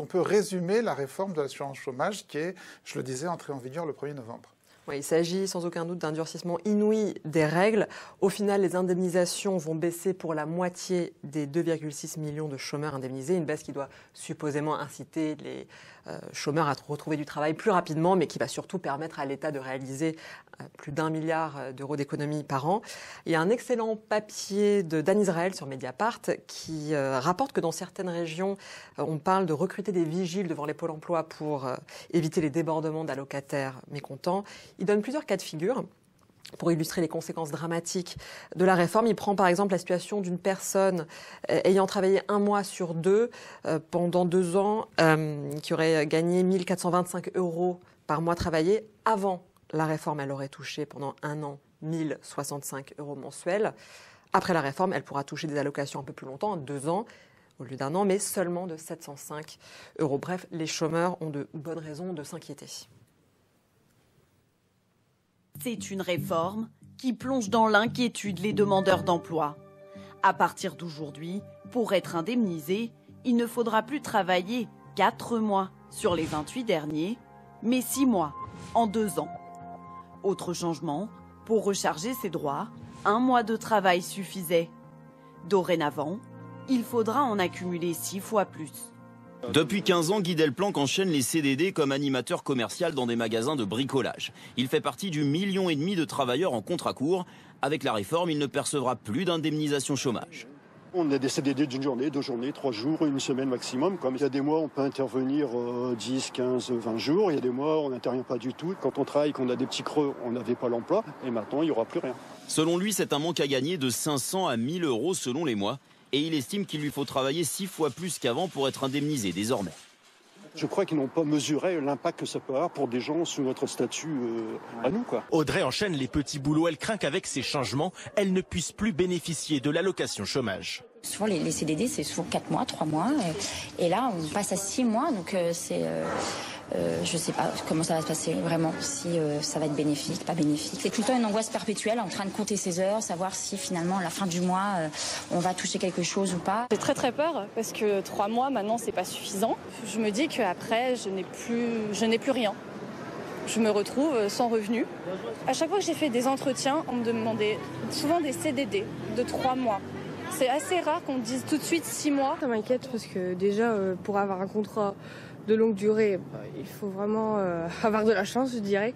qu'on peut résumer la réforme de l'assurance chômage qui est, je le disais, entrée en vigueur le 1er novembre? Oui, il s'agit sans aucun doute d'un durcissement inouï des règles. Au final, les indemnisations vont baisser pour la moitié des 2,6 millions de chômeurs indemnisés, une baisse qui doit supposément inciter les chômeurs à retrouver du travail plus rapidement, mais qui va surtout permettre à l'État de réaliser plus d'1 milliard d'euros d'économies par an. Il y a un excellent papier de Dan Israël sur Mediapart qui rapporte que dans certaines régions, on parle de recruter des vigiles devant les pôles emploi pour éviter les débordements d'allocataires mécontents. Il donne plusieurs cas de figure pour illustrer les conséquences dramatiques de la réforme. Il prend par exemple la situation d'une personne ayant travaillé 1 mois sur 2 pendant 2 ans, qui aurait gagné 1 425 € par mois travaillé. Avant la réforme, elle aurait touché pendant 1 an 1 065 € mensuels. Après la réforme, elle pourra toucher des allocations un peu plus longtemps, 2 ans au lieu d'1 an, mais seulement de 705 €. Bref, les chômeurs ont de bonnes raisons de s'inquiéter. C'est une réforme qui plonge dans l'inquiétude les demandeurs d'emploi. À partir d'aujourd'hui, pour être indemnisé, il ne faudra plus travailler 4 mois sur les 28 derniers, mais 6 mois en 2 ans. Autre changement, pour recharger ses droits, 1 mois de travail suffisait. Dorénavant, il faudra en accumuler 6 fois plus. Depuis 15 ans, Guy Delplanque enchaîne les CDD comme animateur commercial dans des magasins de bricolage. Il fait partie du 1,5 million de travailleurs en contrat court. Avec la réforme, il ne percevra plus d'indemnisation chômage. On a des CDD d'une journée, 2 journées, 3 jours, 1 semaine maximum. Comme il y a des mois, on peut intervenir 10, 15, 20 jours. Il y a des mois, on n'intervient pas du tout. Quand on travaille, qu'on a des petits creux, on n'avait pas l'emploi. Et maintenant, il n'y aura plus rien. Selon lui, c'est un manque à gagner de 500 à 1 000 € selon les mois. Et il estime qu'il lui faut travailler 6 fois plus qu'avant pour être indemnisé désormais. Je crois qu'ils n'ont pas mesuré l'impact que ça peut avoir pour des gens sous notre statut à nous, quoi. Audrey enchaîne les petits boulots. Elle craint qu'avec ces changements, elle ne puisse plus bénéficier de l'allocation chômage. Souvent, les CDD, c'est souvent 4 mois, 3 mois. Et là, on passe à 6 mois. Donc, je ne sais pas comment ça va se passer vraiment, si ça va être bénéfique, pas bénéfique. C'est tout le temps une angoisse perpétuelle en train de compter ses heures, savoir si finalement, à la fin du mois, on va toucher quelque chose ou pas. J'ai très très peur parce que 3 mois, maintenant, c'est pas suffisant. Je me dis qu'après, je n'ai plus rien. Je me retrouve sans revenu. À chaque fois que j'ai fait des entretiens, on me demandait souvent des CDD de 3 mois. C'est assez rare qu'on dise tout de suite 6 mois. Ça m'inquiète parce que déjà, pour avoir un contrat de longue durée, il faut vraiment avoir de la chance, je dirais.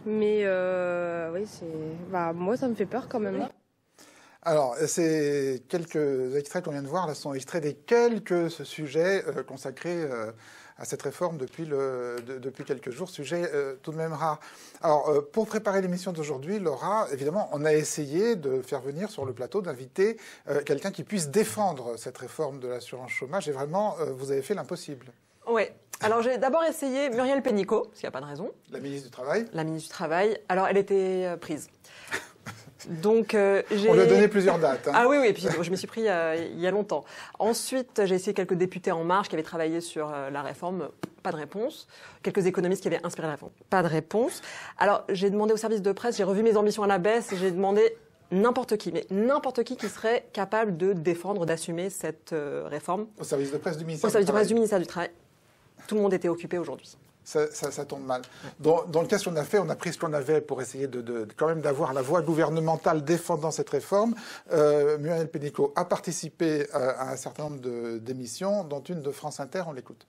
Mais oui, moi, ça me fait peur quand même. Alors, ces quelques extraits qu'on vient de voir là sont extraits des quelques sujets consacrés à cette réforme depuis quelques jours, sujet tout de même rare. Alors, pour préparer l'émission d'aujourd'hui, Laura, évidemment, on a essayé de faire venir sur le plateau, d'inviter quelqu'un qui puisse défendre cette réforme de l'assurance chômage, et vraiment, vous avez fait l'impossible. Oui. Alors, j'ai d'abord essayé Muriel Pénicaud, parce qu'il n'y a pas de raison. La ministre du Travail. La ministre du Travail. Alors, elle était prise. Donc, on lui a donné plusieurs dates. Hein. Ah oui, et puis je m'y suis pris il y a longtemps. Ensuite, j'ai essayé quelques députés En Marche qui avaient travaillé sur la réforme, pas de réponse. Quelques économistes qui avaient inspiré la réforme, pas de réponse. Alors, j'ai demandé au service de presse, j'ai revu mes ambitions à la baisse, et j'ai demandé n'importe qui serait capable de défendre, d'assumer cette réforme. Au service de presse du ministère du Travail. Au service de presse du ministère du Travail. Tout le monde était occupé aujourd'hui. Ça tombe mal. Dans le cas qu'on a fait, on a pris ce qu'on avait pour essayer quand même d'avoir la voix gouvernementale défendant cette réforme. Muriel Pénicaud a participé à un certain nombre d'émissions, dont une de France Inter. On l'écoute.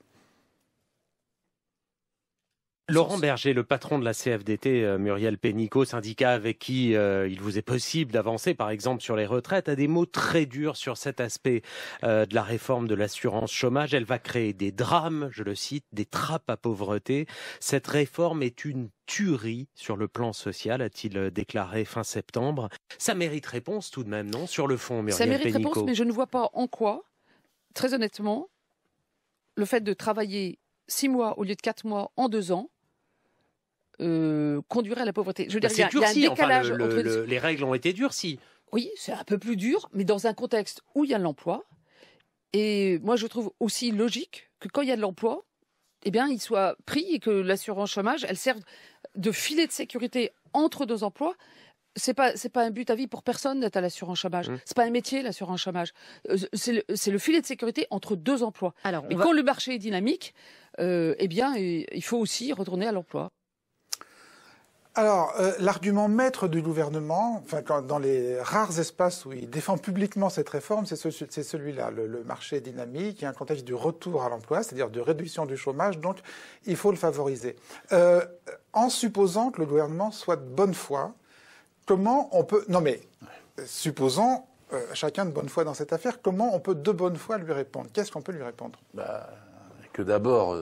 Laurent Berger, le patron de la CFDT, Muriel Pénicaud, syndicat avec qui il vous est possible d'avancer, par exemple, sur les retraites, a des mots très durs sur cet aspect de la réforme de l'assurance chômage. Elle va créer des drames, je le cite, des trappes à pauvreté. Cette réforme est une tuerie sur le plan social, a-t-il déclaré fin septembre. Ça mérite réponse tout de même, non? Sur le fond, Muriel Pénicaud. Ça mérite réponse, mais je ne vois pas en quoi, très honnêtement, le fait de travailler 6 mois au lieu de 4 mois en 2 ans, conduirait à la pauvreté. Je veux dire, il y a un décalage entre... les règles ont été durcies. Oui, c'est un peu plus dur, mais dans un contexte où il y a de l'emploi. Et moi, je trouve aussi logique que quand il y a de l'emploi, eh bien, il soit pris et que l'assurance chômage, elle serve de filet de sécurité entre 2 emplois, c'est pas un but à vie pour personne d'être à l'assurance chômage. C'est pas un métier, l'assurance chômage. C'est le filet de sécurité entre deux emplois. Alors, et quand le marché est dynamique, eh bien, il faut aussi retourner à l'emploi. Alors, l'argument maître du gouvernement, dans les rares espaces où il défend publiquement cette réforme, c'est celui-là. Le marché est dynamique, il y a un contexte du retour à l'emploi, c'est-à-dire de réduction du chômage, donc il faut le favoriser. En supposant que le gouvernement soit de bonne foi, comment on peut... Non mais, supposons chacun de bonne foi dans cette affaire, comment on peut de bonne foi lui répondre? Qu'est-ce qu'on peut lui répondre? Que d'abord...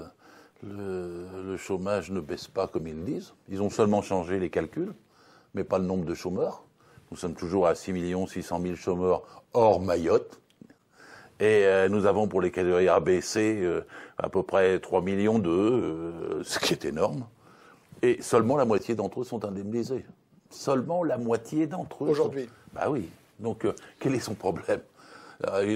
Le chômage ne baisse pas comme ils disent. Ils ont seulement changé les calculs, mais pas le nombre de chômeurs. Nous sommes toujours à 6 600 000 chômeurs hors Mayotte. Et nous avons pour les catégories A, B, C à peu près 3 millions ce qui est énorme. Et seulement la moitié d'entre eux sont indemnisés. Seulement la moitié d'entre eux. Aujourd'hui. Bah oui. Donc quel est son problème?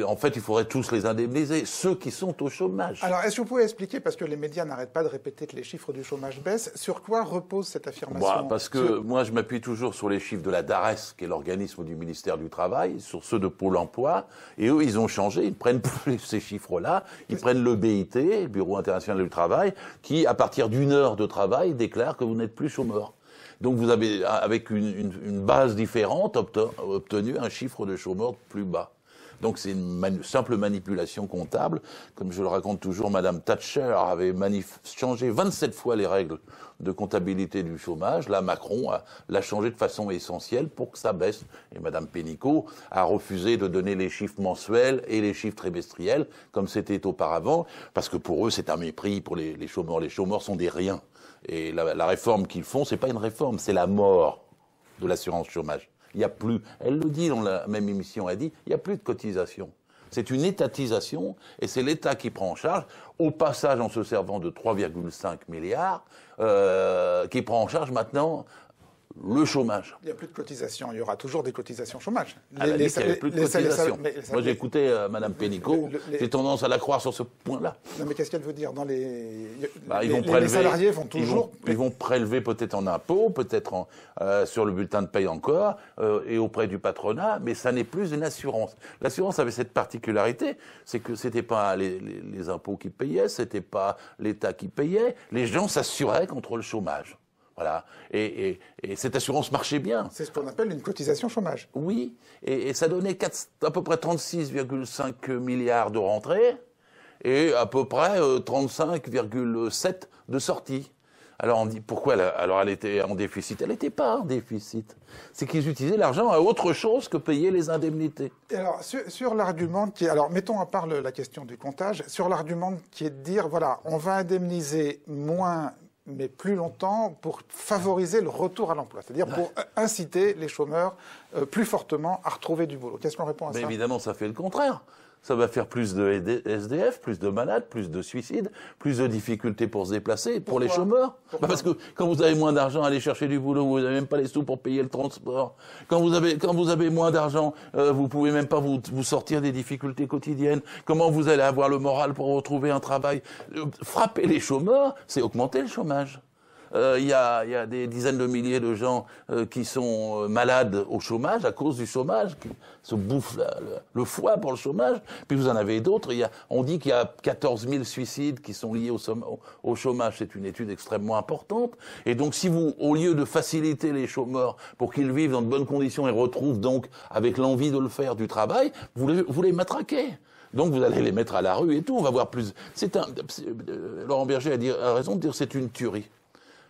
En fait, il faudrait tous les indemniser, ceux qui sont au chômage. Alors, est-ce que vous pouvez expliquer, parce que les médias n'arrêtent pas de répéter que les chiffres du chômage baissent, sur quoi repose cette affirmation? Parce que moi, je m'appuie toujours sur les chiffres de la DARES, qui est l'organisme du ministère du Travail, sur ceux de Pôle emploi, et eux, ils ont changé, ils ne prennent plus ces chiffres-là, ils prennent le BIT, le Bureau international du travail, qui, à partir d'une heure de travail, déclare que vous n'êtes plus chômeur. Donc vous avez, avec une base différente, obtenu un chiffre de chômeurs plus bas. Donc c'est une simple manipulation comptable. Comme je le raconte toujours, Madame Thatcher avait changé 27 fois les règles de comptabilité du chômage. Là, Macron l'a changé de façon essentielle pour que ça baisse. Et Madame Pénicaud a refusé de donner les chiffres mensuels et les chiffres trimestriels, comme c'était auparavant, parce que pour eux, c'est un mépris pour les chômeurs. Les chômeurs sont des riens. Et la réforme qu'ils font, c'est pas une réforme, c'est la mort de l'assurance chômage. Il n'y a plus, elle le dit dans la même émission, elle dit, il n'y a plus de cotisation. C'est une étatisation et c'est l'État qui prend en charge, au passage en se servant de 3,5 milliards, qui prend en charge maintenant le chômage. Il n'y a plus de cotisation, il y aura toujours des cotisations chômage. Il n'y a plus de cotisation. Moi j'ai écouté Mme Pénicaud, j'ai tendance à la croire sur ce point-là. Non mais qu'est-ce qu'elle veut dire? Dans les salariés vont toujours... Ils vont prélever peut-être en impôts, peut-être sur le bulletin de paye encore, et auprès du patronat, mais ça n'est plus une assurance. L'assurance avait cette particularité, c'est que ce n'était pas les impôts qui payaient, ce n'était pas l'État qui payait, les gens s'assuraient contre le chômage. Voilà. Et cette assurance marchait bien. C'est ce qu'on appelle une cotisation chômage. Oui. Et ça donnait à peu près 36,5 milliards de rentrées et à peu près 35,7 de sorties. Alors on dit pourquoi elle était en déficit? Elle n'était pas en déficit. C'est qu'ils utilisaient l'argent à autre chose que payer les indemnités. Et alors sur l'argument qui est, alors mettons à part la question du comptage, sur l'argument qui est de dire voilà, on va indemniser moins mais plus longtemps pour favoriser le retour à l'emploi, c'est-à-dire pour inciter les chômeurs plus fortement à retrouver du boulot. Qu'est-ce qu'on répond à ça? Évidemment, ça fait le contraire. Ça va faire plus de SDF, plus de malades, plus de suicides, plus de difficultés pour se déplacer, pour les chômeurs. Parce que quand vous avez moins d'argent à aller chercher du boulot, vous n'avez même pas les sous pour payer le transport. Quand vous avez moins d'argent, vous pouvez même pas vous sortir des difficultés quotidiennes. Comment vous allez avoir le moral pour retrouver un travail? Frapper les chômeurs, c'est augmenter le chômage. Il y a des dizaines de milliers de gens qui sont malades au chômage à cause du chômage, qui se bouffent le foie pour le chômage. Puis vous en avez d'autres. On dit qu'il y a 14 000 suicides qui sont liés au chômage. C'est une étude extrêmement importante. Et donc, si vous, au lieu de faciliter les chômeurs pour qu'ils vivent dans de bonnes conditions et retrouvent donc avec l'envie de le faire du travail, vous les matraquez. Donc vous allez les mettre à la rue et tout. On va voir plus. Laurent Berger a raison de dire c'est une tuerie.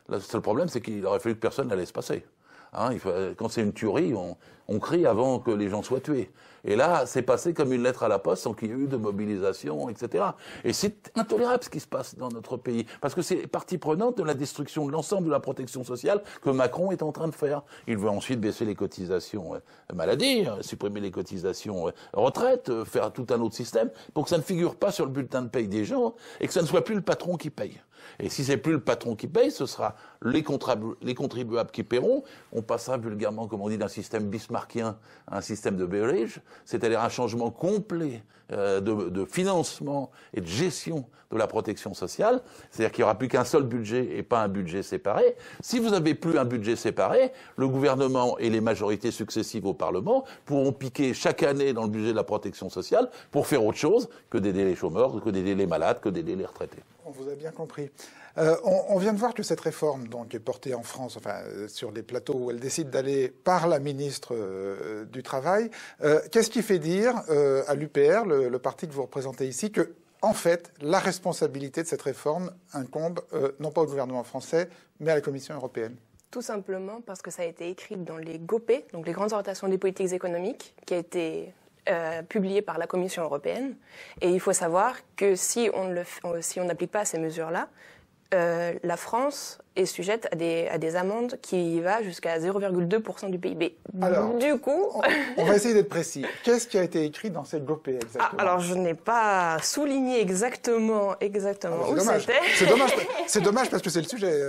Le seul problème, c'est qu'il aurait fallu que personne ne laisse passer. Quand c'est une tuerie, on crie avant que les gens soient tués. Et là, c'est passé comme une lettre à la poste sans qu'il y ait eu de mobilisation, etc. Et c'est intolérable ce qui se passe dans notre pays. Parce que c'est partie prenante de la destruction de l'ensemble de la protection sociale que Macron est en train de faire. Il veut ensuite baisser les cotisations maladie, supprimer les cotisations retraite, faire tout un autre système pour que ça ne figure pas sur le bulletin de paye des gens et que ça ne soit plus le patron qui paye. Et si c'est plus le patron qui paye, ce sera les contribuables qui paieront. On passera vulgairement, comme on dit, d'un système bismarckien à un système de Beveridge. c'est-à-dire un changement complet de financement et de gestion de la protection sociale, c'est-à-dire qu'il n'y aura plus qu'un seul budget et pas un budget séparé. Si vous n'avez plus un budget séparé, le gouvernement et les majorités successives au Parlement pourront piquer chaque année dans le budget de la protection sociale pour faire autre chose que d'aider les chômeurs, que d'aider les malades, que d'aider les retraités. On vous a bien compris. On vient de voir que cette réforme donc, est portée en France, enfin, sur des plateaux où elle décide d'aller par la ministre du Travail. Qu'est-ce qui fait dire à l'UPR, le parti que vous représentez ici, que en fait, la responsabilité de cette réforme incombe non pas au gouvernement français, mais à la Commission européenne? Tout simplement parce que ça a été écrit dans les GOPE, donc les grandes orientations des politiques économiques, qui a été publié par la Commission européenne. Et il faut savoir que si on n'applique pas ces mesures-là, la France est sujette à des amendes qui vont jusqu'à 0,2% du PIB. Alors, du coup, on va essayer d'être précis. Qu'est-ce qui a été écrit dans cette GOPE exactement? Alors, je n'ai pas souligné exactement où c'était. C'est dommage parce que c'est le sujet.